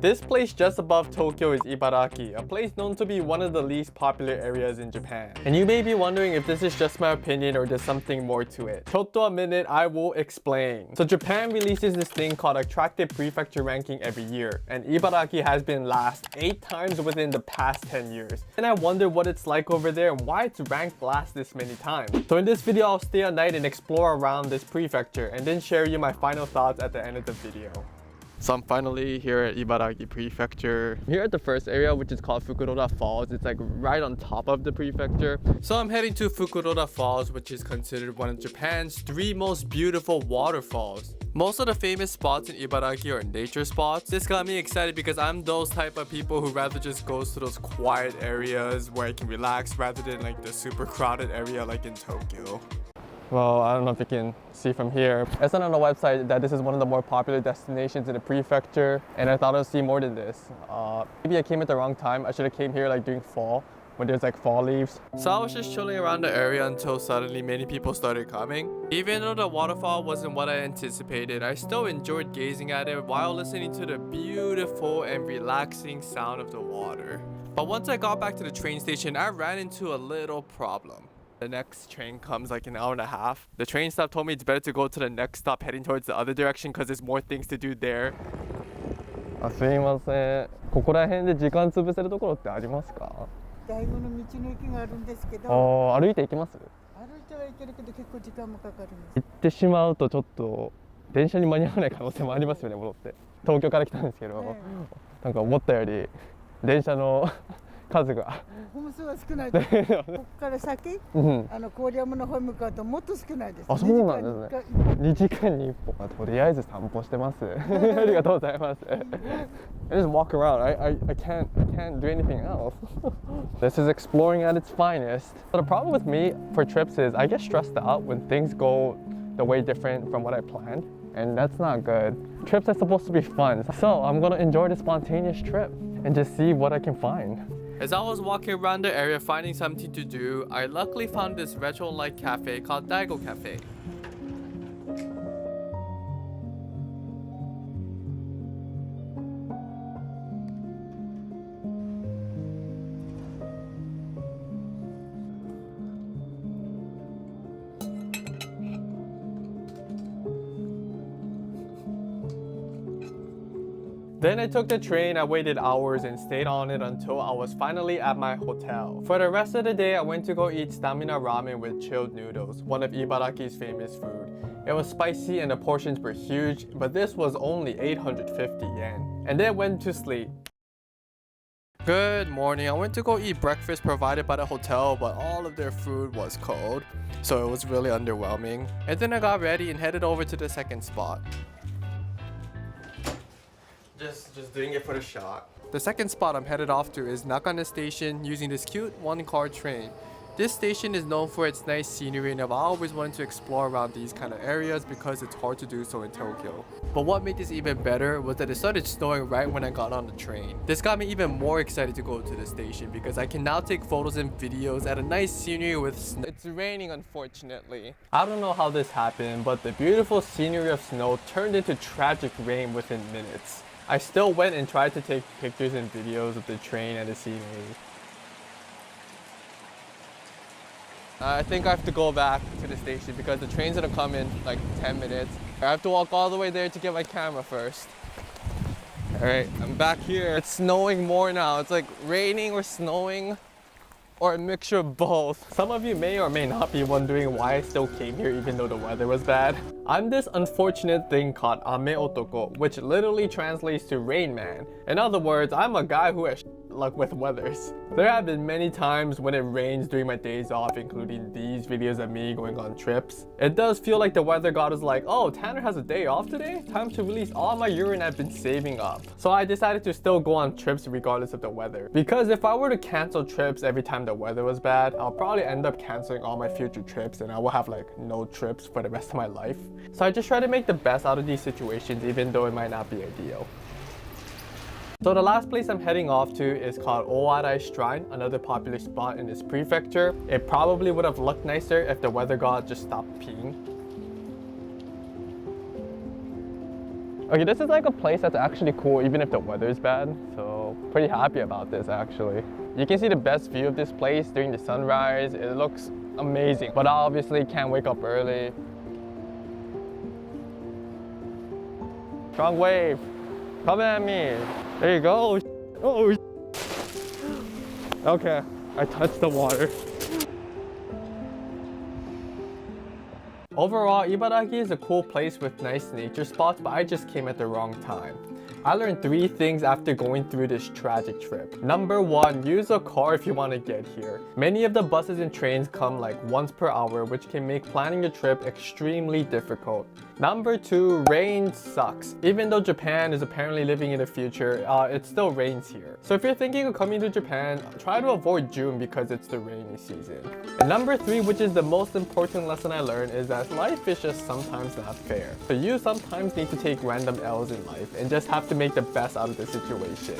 This place just above Tokyo is Ibaraki, a place known to be one of the least popular areas in Japan. And you may be wondering if this is just my opinion or there's something more to it. Chotto a minute, I will explain. So Japan releases this thing called Attractive Prefecture Ranking every year, and Ibaraki has been last 8 times within the past 10 years. And I wonder what it's like over there and why it's ranked last this many times. So in this video, I'll stay a night and explore around this prefecture and then share you my final thoughts at the end of the video. So I'm finally here at Ibaraki Prefecture. I'm here at the first area, which is called Fukuroda Falls. It's like right on top of the prefecture. So I'm heading to Fukuroda Falls, which is considered one of Japan's 3 most beautiful waterfalls. Most of the famous spots in Ibaraki are nature spots. This got me excited because I'm those type of people who rather just goes to those quiet areas where I can relax rather than like the super crowded area like in Tokyo. Well, I don't know if you can see from here. I said on the website that this is one of the more popular destinations in the prefecture, and I thought I'd see more than this. Maybe I came at the wrong time. I should have came here like during fall, when there's like fall leaves. So I was just chilling around the area until suddenly many people started coming. Even though the waterfall wasn't what I anticipated, I still enjoyed gazing at it while listening to the beautiful and relaxing sound of the water. But once I got back to the train station, I ran into a little problem. The next train comes like an hour and a half. The train stop told me it's better to go to the next stop heading towards the other direction because there's more things to do there. すいません。ここら辺で時間潰せるところってありますか？大悟の道の駅があるんですけど。歩いて行けます？歩いてはいけるけど結構時間もかかるんです。行ってしまうとちょっと電車に間に合わない可能性もありますよね、戻って。東京から来たんですけど、なんか思ったより電車の数が本数は少ないです。ここから先、郡山の方に向かうともっと少ないです。あ、そうなんですね。2時間に1本。とりあえず散歩してます。ありがとうございます。I just walk around. I can't do anything else. This is exploring at its finest. But the problem with me for trips is I get stressed out when things go the way different from what I planned, and that's not good. Trips are supposed to be fun, so I'm gonna enjoy the spontaneous trip and just see what I can find. As I was walking around the area finding something to do, I luckily found this retro-like cafe called Daigo Cafe. Then I took the train, I waited hours and stayed on it until I was finally at my hotel. For the rest of the day, I went to go eat stamina ramen with chilled noodles, one of Ibaraki's famous food. It was spicy and the portions were huge, but this was only 850 yen. And then went to sleep. Good morning. I went to go eat breakfast provided by the hotel, but all of their food was cold, so it was really underwhelming. And then I got ready and headed over to the second spot. Just doing it for the shot. The second spot I'm headed off to is Nakane Station using this cute one-car train. This station is known for its nice scenery, and I've always wanted to explore around these kind of areas because it's hard to do so in Tokyo. But what made this even better was that it started snowing right when I got on the train. This got me even more excited to go to the station because I can now take photos and videos at a nice scenery with snow. It's raining, unfortunately. I don't know how this happened, but the beautiful scenery of snow turned into tragic rain within minutes. I still went and tried to take pictures and videos of the train and the scenery. I think I have to go back to the station because the train's gonna come in like 10 minutes. I have to walk all the way there to get my camera first. Alright, I'm back here. It's snowing more now. It's like raining or snowing, or a mixture of both. Some of you may or may not be wondering why I still came here even though the weather was bad. I'm this unfortunate thing called Ame Otoko, which literally translates to Rain Man. In other words, I'm a guy who has luck with weathers. There have been many times when it rains during my days off, including these videos of me going on trips. It does feel like the weather god is like, oh, Tanner has a day off today? Time to release all my urine I've been saving up. So I decided to still go on trips regardless of the weather. Because if I were to cancel trips every time the weather was bad, I'll probably end up canceling all my future trips and I will have like no trips for the rest of my life. So I just try to make the best out of these situations even though it might not be ideal. So the last place I'm heading off to is called Oarai Shrine, another popular spot in this prefecture. It probably would have looked nicer if the weather god just stopped peeing. Okay, this is like a place that's actually cool even if the weather's bad. So pretty happy about this actually. You can see the best view of this place during the sunrise. It looks amazing, but I obviously can't wake up early. Strong wave, coming at me. There you go. Oh, okay, I touched the water. Overall, Ibaraki is a cool place with nice nature spots, but I just came at the wrong time. I learned 3 things after going through this tragic trip. Number 1, use a car if you want to get here. Many of the buses and trains come like once per hour, which can make planning a trip extremely difficult. Number 2, rain sucks. Even though Japan is apparently living in the future, it still rains here. So if you're thinking of coming to Japan, try to avoid June because it's the rainy season. And number 3, which is the most important lesson I learned, is that life is just sometimes not fair. So you sometimes need to take random L's in life and just have to make the best out of the situation.